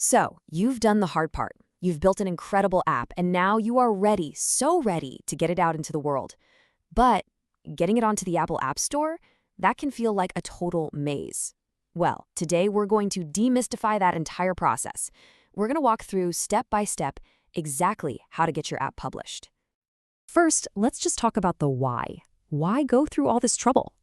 So, you've done the hard part. You've built an incredible app, and now you are ready, so ready to get it out into the world. But getting it onto the Apple App Store, that can feel like a total maze. Well, today we're going to demystify that entire process. We're going to walk through step by step exactly how to get your app published. First, let's just talk about the why. Why go through all this trouble?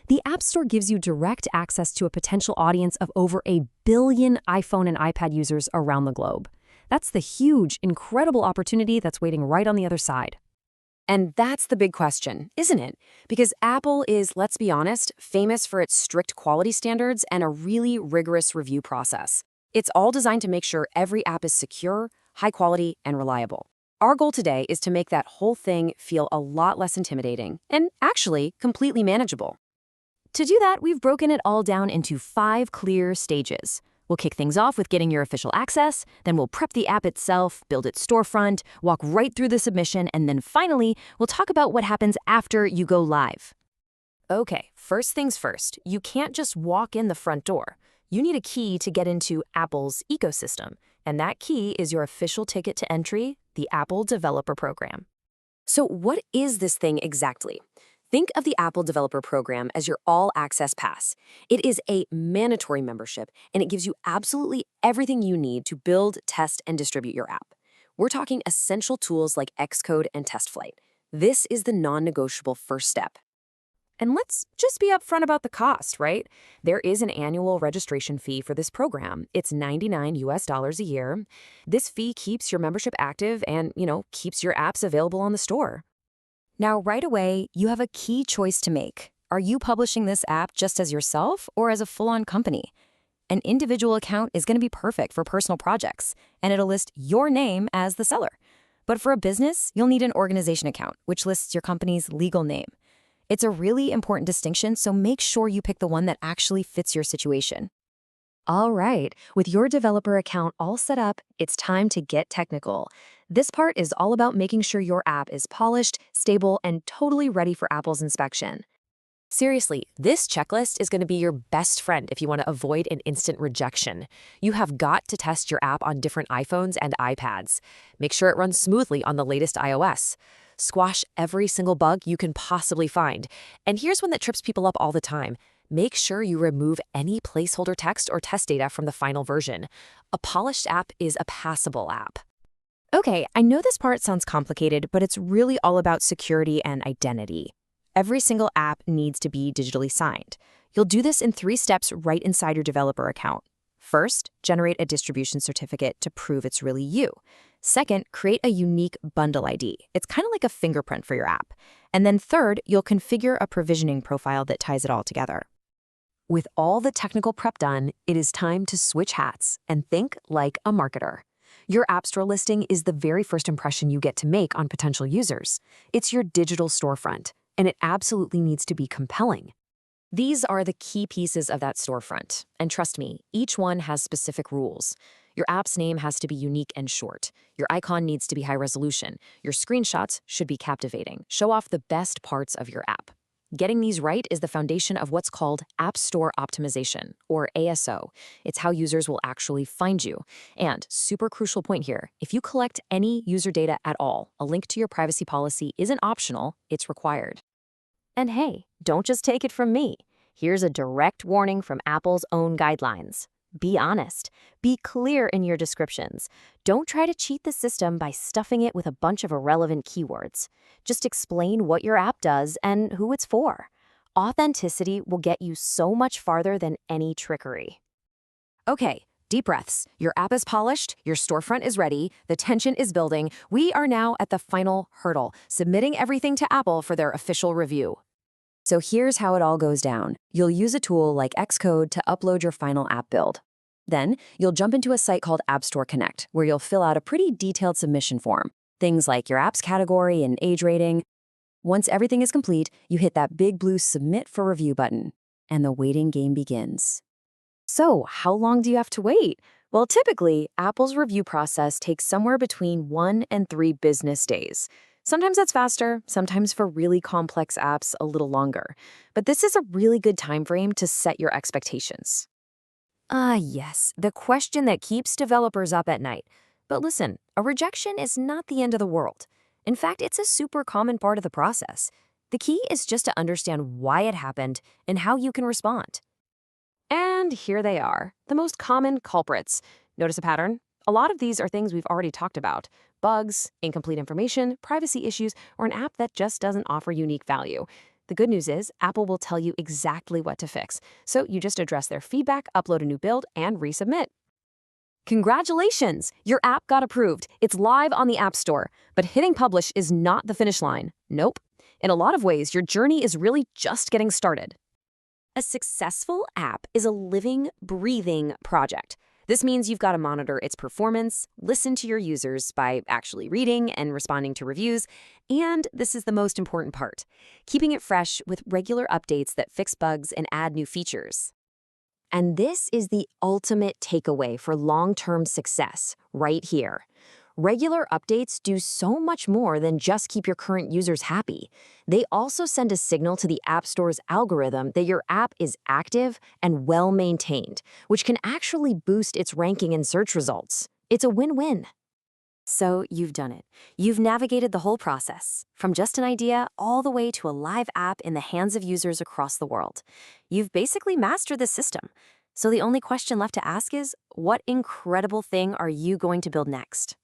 The App Store gives you direct access to a potential audience of over 1 billion iPhone and iPad users around the globe. That's the huge, incredible opportunity that's waiting right on the other side. And that's the big question, isn't it? Because Apple is, let's be honest, famous for its strict quality standards and a really rigorous review process. It's all designed to make sure every app is secure, high quality, and reliable. Our goal today is to make that whole thing feel a lot less intimidating and actually completely manageable. To do that, we've broken it all down into 5 clear stages. We'll kick things off with getting your official access, then we'll prep the app itself, build its storefront, walk right through the submission, and then finally, we'll talk about what happens after you go live. Okay, first things first, you can't just walk in the front door. You need a key to get into Apple's ecosystem, and that key is your official ticket to entry, the Apple Developer Program. So what is this thing exactly? Think of the Apple Developer Program as your all-access pass. It is a mandatory membership, and it gives you absolutely everything you need to build, test, and distribute your app. We're talking essential tools like Xcode and TestFlight. This is the non-negotiable first step. And let's just be upfront about the cost, right? There is an annual registration fee for this program. It's $99 a year. This fee keeps your membership active and, keeps your apps available on the store. Now, right away, you have a key choice to make. Are you publishing this app just as yourself or as a full-on company? An individual account is going to be perfect for personal projects, and it'll list your name as the seller. But for a business, you'll need an organization account, which lists your company's legal name. It's a really important distinction, so make sure you pick the one that actually fits your situation. All right, with your developer account all set up, it's time to get technical. This part is all about making sure your app is polished, stable, and totally ready for Apple's inspection. Seriously, this checklist is going to be your best friend if you want to avoid an instant rejection. You have got to test your app on different iPhones and iPads. Make sure it runs smoothly on the latest iOS. Squash every single bug you can possibly find. And here's one that trips people up all the time. Make sure you remove any placeholder text or test data from the final version. A polished app is a passable app. Okay, I know this part sounds complicated, but it's really all about security and identity. Every single app needs to be digitally signed. You'll do this in 3 steps right inside your developer account. First, generate a distribution certificate to prove it's really you. Second, create a unique bundle ID. It's kind of like a fingerprint for your app. And then third, you'll configure a provisioning profile that ties it all together. With all the technical prep done, it is time to switch hats and think like a marketer. Your App Store listing is the very first impression you get to make on potential users. It's your digital storefront, and it absolutely needs to be compelling. These are the key pieces of that storefront, and trust me, each one has specific rules. Your app's name has to be unique and short. Your icon needs to be high resolution. Your screenshots should be captivating. Show off the best parts of your app. Getting these right is the foundation of what's called App Store Optimization, or ASO. It's how users will actually find you. And super crucial point here, if you collect any user data at all, a link to your privacy policy isn't optional, it's required. And hey, don't just take it from me. Here's a direct warning from Apple's own guidelines. Be honest. Be clear in your descriptions. Don't try to cheat the system by stuffing it with a bunch of irrelevant keywords. Just explain what your app does and who it's for. Authenticity will get you so much farther than any trickery. Okay, deep breaths. Your app is polished, your storefront is ready, the tension is building. We are now at the final hurdle, submitting everything to Apple for their official review. So here's how it all goes down. You'll use a tool like Xcode to upload your final app build. Then, you'll jump into a site called App Store Connect, where you'll fill out a pretty detailed submission form. Things like your app's category and age rating. Once everything is complete, you hit that big blue Submit for Review button, and the waiting game begins. So, how long do you have to wait? Well, typically, Apple's review process takes somewhere between 1 and 3 business days. Sometimes that's faster, sometimes for really complex apps a little longer. But this is a really good time frame to set your expectations. Ah, yes, the question that keeps developers up at night. But listen, a rejection is not the end of the world. In fact, it's a super common part of the process. The key is just to understand why it happened and how you can respond. And here they are, the most common culprits. Notice a pattern? A lot of these are things we've already talked about: bugs, incomplete information, privacy issues, or an app that just doesn't offer unique value. The good news is Apple will tell you exactly what to fix. So you just address their feedback, upload a new build, and resubmit. Congratulations! Your app got approved. It's live on the App Store. But hitting publish is not the finish line. Nope. In a lot of ways, your journey is really just getting started. A successful app is a living, breathing project. This means you've got to monitor its performance, listen to your users by actually reading and responding to reviews, and this is the most important part, keeping it fresh with regular updates that fix bugs and add new features. And this is the ultimate takeaway for long-term success, right here. Regular updates do so much more than just keep your current users happy. They also send a signal to the App Store's algorithm that your app is active and well-maintained, which can actually boost its ranking in search results. It's a win-win. So you've done it. You've navigated the whole process, from just an idea all the way to a live app in the hands of users across the world. You've basically mastered the system. So the only question left to ask is, what incredible thing are you going to build next?